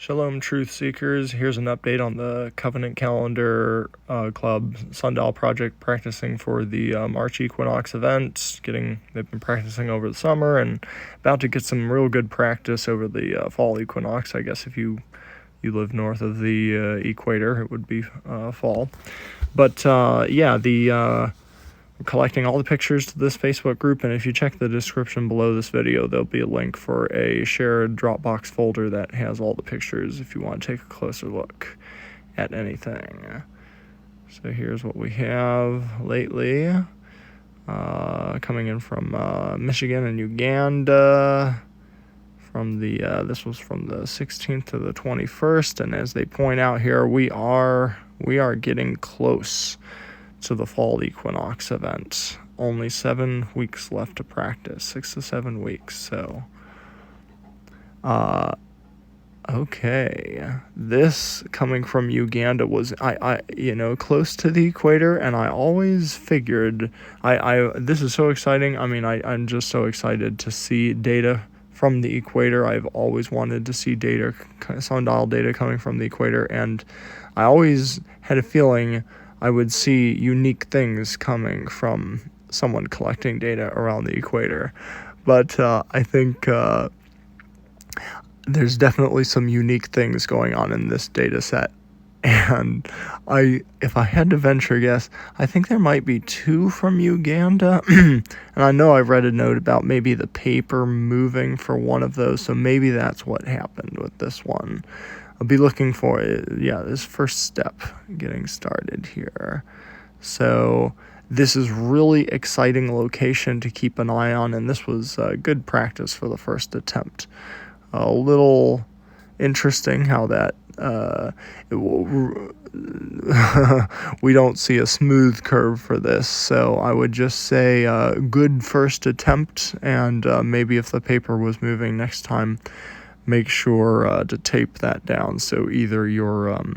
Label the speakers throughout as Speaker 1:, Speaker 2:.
Speaker 1: Shalom, truth seekers. Here's an update on the Covenant Calendar Club Sundial project practicing for the March equinox event. They've been practicing over the summer and about to get some real good practice over the fall equinox. I guess if you live north of the equator, it would be fall. But we're collecting all the pictures to this Facebook group, and if you check the description below this video, there'll be a link for a shared Dropbox folder that has all the pictures if you want to take a closer look at anything. So here's what we have lately, coming in from Michigan and Uganda. This was from the 16th to the 21st, and as they point out here, we are getting close to the fall equinox event. Only 7 weeks left to practice, 6 to 7 weeks. So, okay, this coming from Uganda was close to the equator, and I always figured this is so exciting. I mean, I'm just so excited to see data from the equator. I've always wanted to see sundial data coming from the equator, and I always had a feeling I would see unique things coming from someone collecting data around the equator. But I think there's definitely some unique things going on in this data set. And if I had to venture a guess, I think there might be 2 from Uganda. And I know I've read a note about maybe the paper moving for one of those, so maybe that's what happened with this one. I'll be looking for it. Yeah, this first step getting started here. So this is really exciting location to keep an eye on, and this was good practice for the first attempt. A little interesting how that we don't see a smooth curve for this, so I would just say good first attempt, and maybe if the paper was moving next time, make sure to tape that down. So either your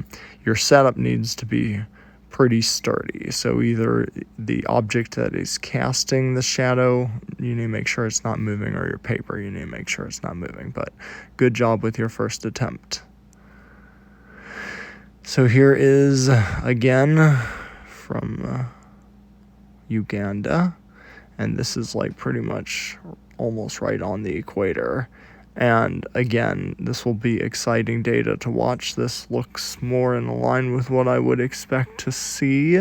Speaker 1: setup needs to be pretty sturdy. So either the object that is casting the shadow, you need to make sure it's not moving, or your paper, you need to make sure it's not moving. But good job with your first attempt. So here is again from Uganda, and this is like pretty much almost right on the equator. And again, this will be exciting data to watch. This looks more in line with what I would expect to see.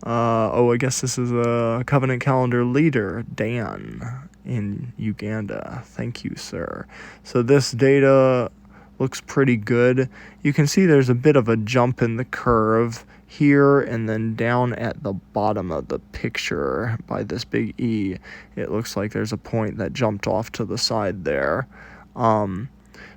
Speaker 1: I guess this is a Covenant Calendar leader, Dan, in Uganda. Thank you, sir. So this data looks pretty good. You can see there's a bit of a jump in the curve here, and then down at the bottom of the picture by this big E, it looks like there's a point that jumped off to the side there.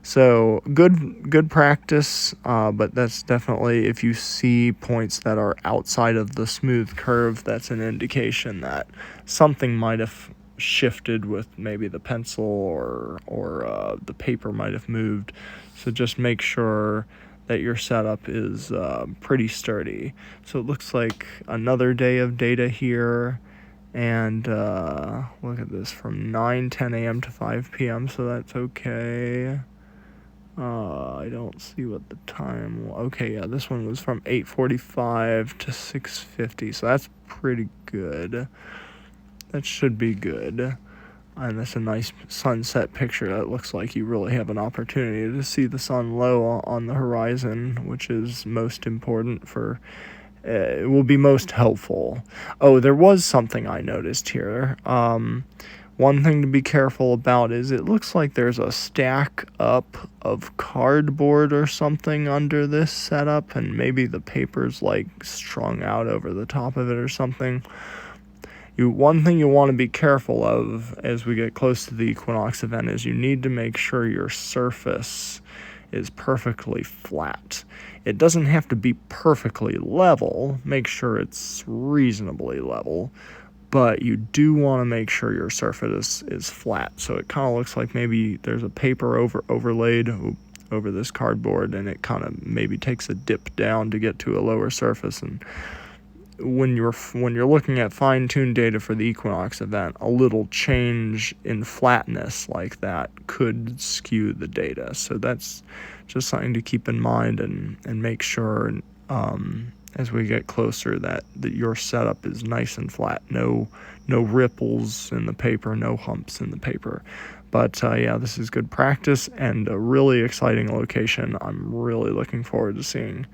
Speaker 1: So good practice, but that's definitely, if you see points that are outside of the smooth curve, that's an indication that something might have shifted with maybe the pencil, or the paper might have moved. So just make sure that your setup is pretty sturdy. So it looks like another day of data here, and look at this, from 10 a.m. to 5 p.m., so that's okay. I don't see what the time was. Okay, yeah, this one was from 8:45 to 6:50, so that's pretty good. That should be good. And that's a nice sunset picture. That looks like you really have an opportunity to see the sun low on the horizon, which is most important for, it will be most helpful. Oh, there was something I noticed here. One thing to be careful about is it looks like there's a stack up of cardboard or something under this setup, and maybe the paper's like strung out over the top of it or something. One thing you want to be careful of as we get close to the equinox event is you need to make sure your surface is perfectly flat. It doesn't have to be perfectly level. Make sure it's reasonably level, but you do want to make sure your surface is flat. So it kind of looks like maybe there's a paper overlaid over this cardboard, and it kind of maybe takes a dip down to get to a lower surface, and when you're looking at fine-tuned data for the equinox event, a little change in flatness like that could skew the data. So that's just something to keep in mind and make sure as we get closer that your setup is nice and flat. No ripples in the paper, no humps in the paper. But yeah, this is good practice and a really exciting location. I'm really looking forward to seeing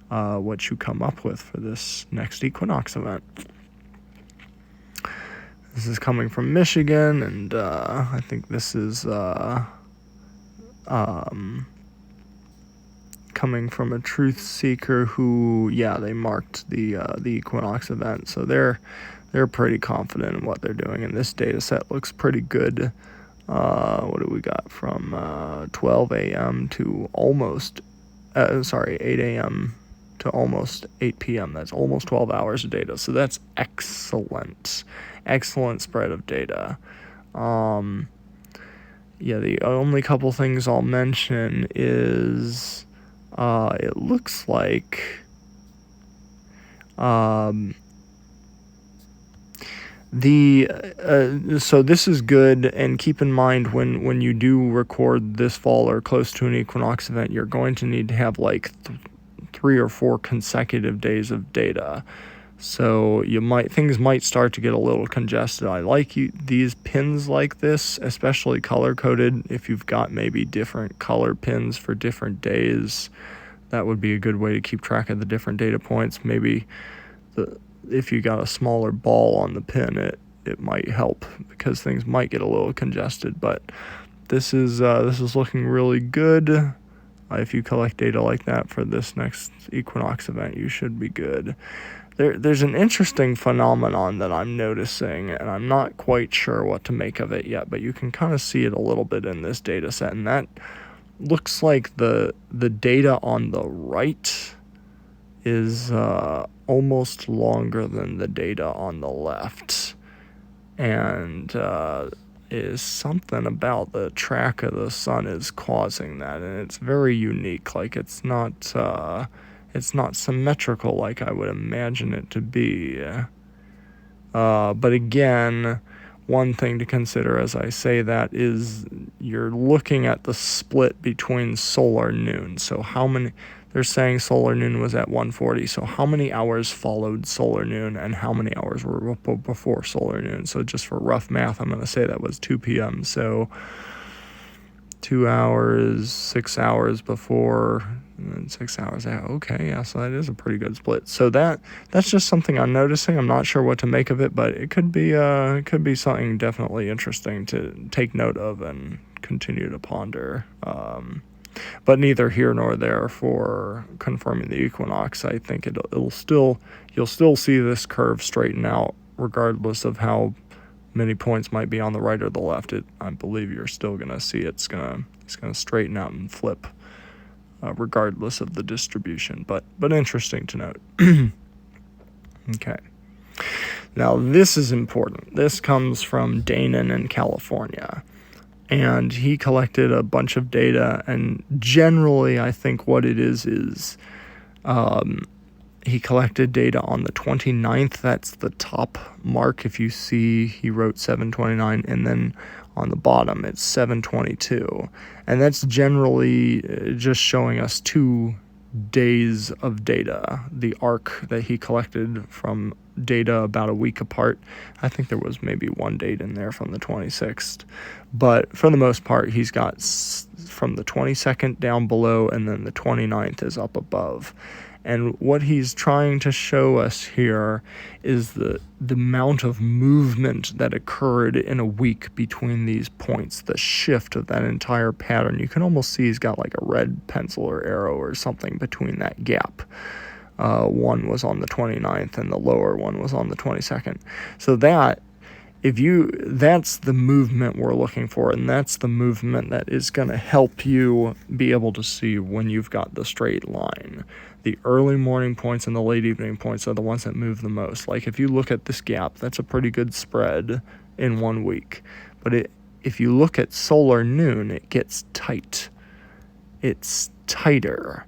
Speaker 1: what you come up with for this next equinox event. This is coming from Michigan, and I think this is coming from a truth seeker who, they marked the equinox event, so they're pretty confident in what they're doing, and this data set looks pretty good. What do we got from 12 a.m. to almost 8 a.m. to almost 8 p.m. That's almost 12 hours of data. So that's excellent spread of data. The only couple things I'll mention is it looks like so this is good, and keep in mind when you do record this fall or close to an equinox event, you're going to need to have like 3 or 4 consecutive days of data. So things might start to get a little congested. I like these pins like this, especially color coded. If you've got maybe different color pins for different days, that would be a good way to keep track of the different data points. Maybe if you got a smaller ball on the pin, it might help because things might get a little congested. But this is looking really good. If you collect data like that for this next equinox event, you should be good. There's an interesting phenomenon that I'm noticing, and I'm not quite sure what to make of it yet, but you can kind of see it a little bit in this data set, and that looks like the data on the right is almost longer than the data on the left, and is something about the track of the sun is causing that, and it's very unique. Like it's not symmetrical like I would imagine it to be. But again, one thing to consider as I say that is you're looking at the split between solar noon. So they're saying solar noon was at 1:40. So how many hours followed solar noon and how many hours were before solar noon? So just for rough math, I'm going to say that was 2 p.m. So 2 hours, 6 hours before, and then 6 hours out. Okay, yeah, so that is a pretty good split. So that's just something I'm noticing. I'm not sure what to make of it, but it could be something definitely interesting to take note of and continue to ponder. But neither here nor there for confirming the equinox. I think you'll still see this curve straighten out regardless of how many points might be on the right or the left. I believe you're still gonna see it's gonna straighten out and flip, regardless of the distribution. But interesting to note. Okay. Now this is important. This comes from Danon in California. And he collected a bunch of data, and generally I think what it is he collected data on the 29th. That's the top mark. If you see, he wrote 729, and then on the bottom it's 722. And that's generally just showing us 2 days of data. The arc that he collected from data about a week apart. I think there was maybe one date in there from the 26th. But for the most part, he's got from the 22nd down below, and then the 29th is up above. And what he's trying to show us here is the amount of movement that occurred in a week between these points, the shift of that entire pattern. You can almost see he's got like a red pencil or arrow or something between that gap. One was on the 29th and the lower one was on the 22nd. So that's the movement we're looking for, and that's the movement that is going to help you be able to see when you've got the straight line. The early morning points and the late evening points are the ones that move the most. Like if you look at this gap, that's a pretty good spread in 1 week. But if you look at solar noon, it gets tight. It's tighter.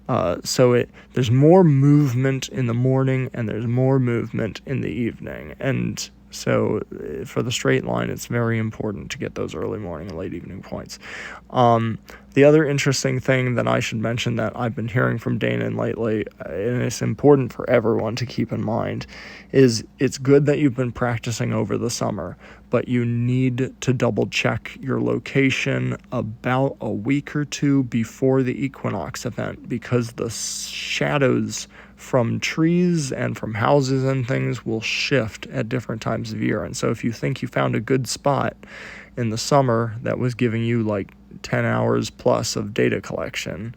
Speaker 1: There's more movement in the morning and there's more movement in the evening. And so for the straight line, it's very important to get those early morning and late evening points. The other interesting thing that I should mention that I've been hearing from Dana lately, and it's important for everyone to keep in mind, is it's good that you've been practicing over the summer, but you need to double check your location about a week or two before the equinox event, because the shadows from trees and from houses and things will shift at different times of year. And so if you think you found a good spot in the summer that was giving you like 10 hours plus of data collection,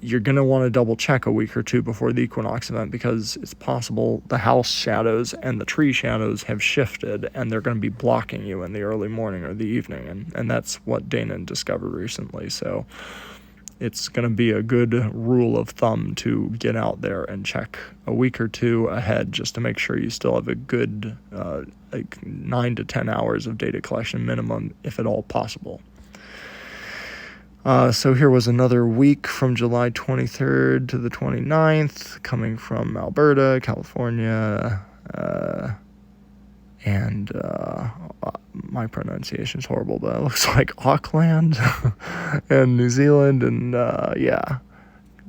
Speaker 1: you're going to want to double check a week or two before the equinox event, because it's possible the house shadows and the tree shadows have shifted and they're going to be blocking you in the early morning or the evening. And that's what Dana discovered recently. So it's going to be a good rule of thumb to get out there and check a week or two ahead, just to make sure you still have a good 9 to 10 hours of data collection minimum, if at all possible. So here was another week from July 23rd to the 29th, coming from Alberta, California, and my pronunciation is horrible, but it looks like Auckland and New Zealand, and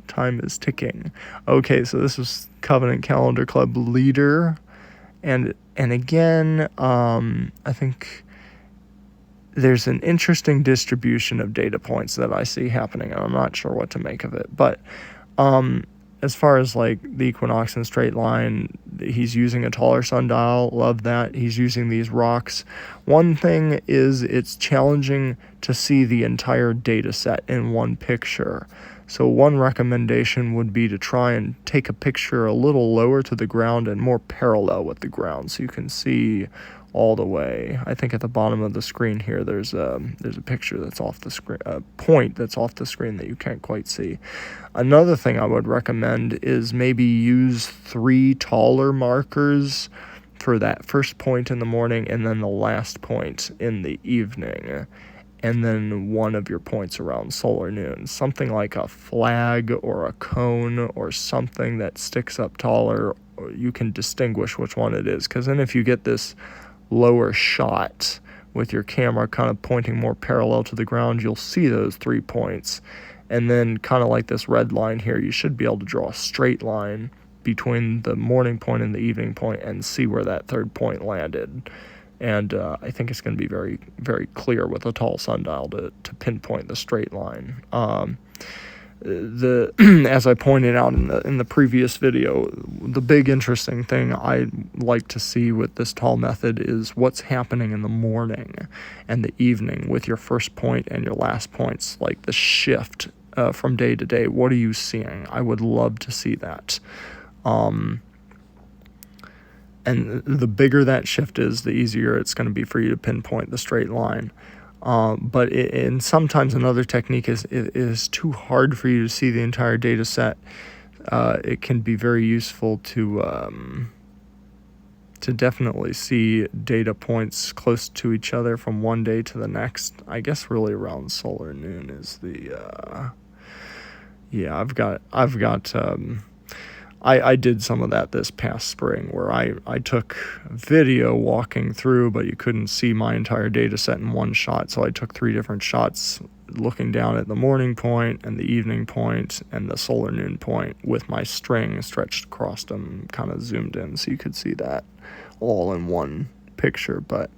Speaker 1: time is ticking. Okay, so this was Covenant Calendar Club Leader, and again, I think there's an interesting distribution of data points that I see happening, and I'm not sure what to make of it. But as far as like the equinox and straight line, he's using a taller sundial. Love that. He's using these rocks. One thing is it's challenging to see the entire data set in one picture. So one recommendation would be to try and take a picture a little lower to the ground and more parallel with the ground, so you can see all the way. I think at the bottom of the screen here, there's a picture that's off the screen, a point that's off the screen that you can't quite see. Another thing I would recommend is maybe use 3 taller markers for that first point in the morning and then the last point in the evening, and then one of your points around solar noon. Something like a flag or a cone or something that sticks up taller, or you can distinguish which one it is. Because then if you get this lower shot with your camera kind of pointing more parallel to the ground, you'll see those 3 points. And then kind of like this red line here, you should be able to draw a straight line between the morning point and the evening point and see where that third point landed. And I think it's going to be very, very clear with a tall sundial to pinpoint the straight line. As I pointed out in the previous video, the big interesting thing I like to see with this tall method is what's happening in the morning and the evening with your first point and your last points, like the shift from day to day. What are you seeing? I would love to see that. And the bigger that shift is, the easier it's going to be for you to pinpoint the straight line. But sometimes another technique is too hard for you to see the entire data set. It can be very useful to definitely see data points close to each other from one day to the next. I guess really around solar noon is the I did some of that this past spring, where I took video walking through, but you couldn't see my entire data set in one shot. So I took 3 different shots looking down at the morning point and the evening point and the solar noon point with my string stretched across them, kind of zoomed in so you could see that all in one picture. But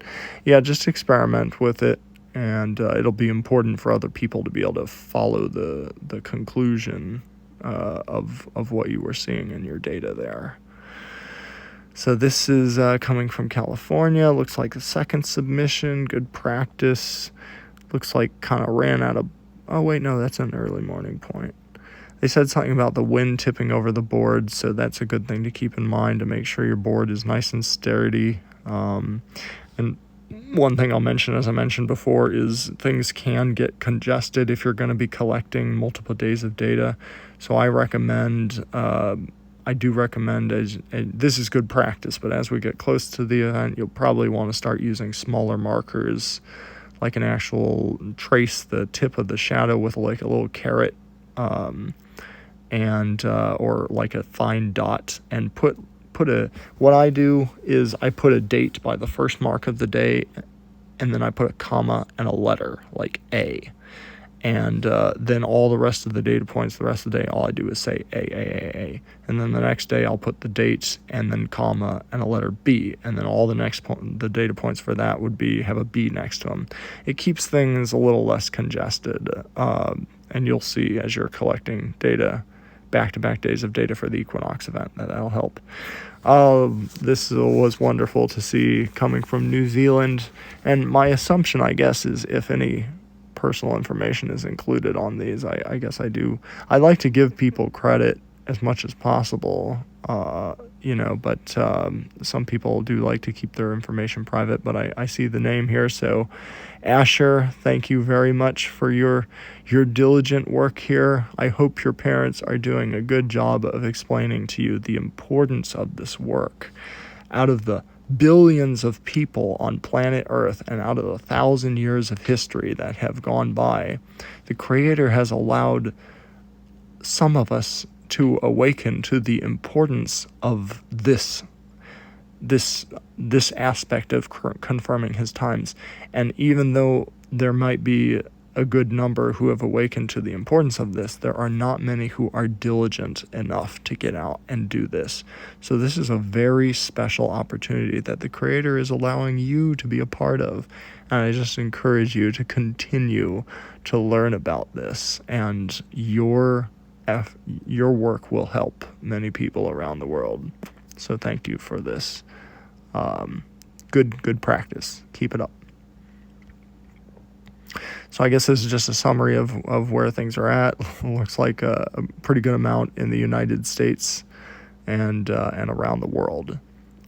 Speaker 1: yeah, just experiment with it, and it'll be important for other people to be able to follow the conclusion of what you were seeing in your data there. So this is coming from California. Looks like the second submission. Good practice. Looks like kind of ran out of... Oh, wait, no, that's an early morning point. They said something about the wind tipping over the board, so that's a good thing to keep in mind to make sure your board is nice and sturdy. And one thing I'll mention, as I mentioned before, is things can get congested if you're going to be collecting multiple days of data. So I do recommend, this is good practice, but as we get close to the event, you'll probably want to start using smaller markers, like an actual trace the tip of the shadow with like a little caret, and or like a fine dot, and put what I do is I put a date by the first mark of the day, and then I put a comma and a letter like A. And then all the rest of the data points, the rest of the day, all I do is say A. And then the next day I'll put the dates and then comma and a letter B. And then all the data points for that would have a B next to them. It keeps things a little less congested. And you'll see as you're collecting data, back-to-back days of data for the equinox event, that'll help. This was wonderful to see coming from New Zealand. And my assumption, I guess, is if any personal information is included on these, I guess I do. I like to give people credit as much as possible, but some people do like to keep their information private, but I see the name here. So Asher, thank you very much for your diligent work here. I hope your parents are doing a good job of explaining to you the importance of this work. Out of the billions of people on planet Earth and out of 1,000 years of history that have gone by, the Creator has allowed some of us to awaken to the importance of this aspect of confirming His times. And even though there might be a good number who have awakened to the importance of this, there are not many who are diligent enough to get out and do this. So this is a very special opportunity that the Creator is allowing you to be a part of. And I just encourage you to continue to learn about this, and your work will help many people around the world. So thank you for this. Good practice. Keep it up. So I guess this is just a summary of where things are at. Looks like a pretty good amount in the United States and around the world.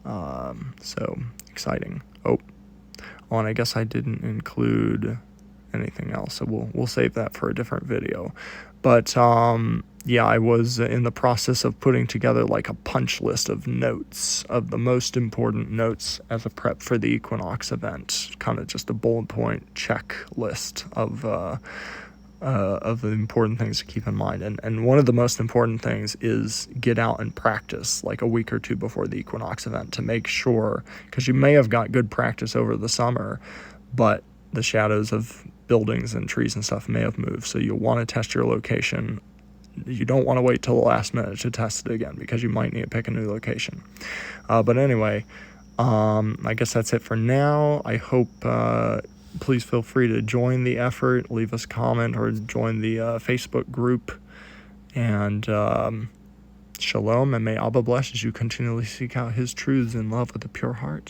Speaker 1: So exciting. And I guess I didn't include anything else, so we'll save that for a different video. But I was in the process of putting together like a punch list of notes, of the most important notes as a prep for the equinox event, kind of just a bullet point checklist of the important things to keep in mind. And one of the most important things is get out and practice like a week or two before the equinox event to make sure, because you may have got good practice over the summer, but the shadows of buildings and trees and stuff may have moved. So you'll want to test your location. You don't want to wait till the last minute to test it again, because you might need to pick a new location. But anyway, I guess that's it for now. I hope, please feel free to join the effort, leave us a comment, or join the Facebook group. And shalom, and may Abba bless as you continually seek out His truths in love with a pure heart.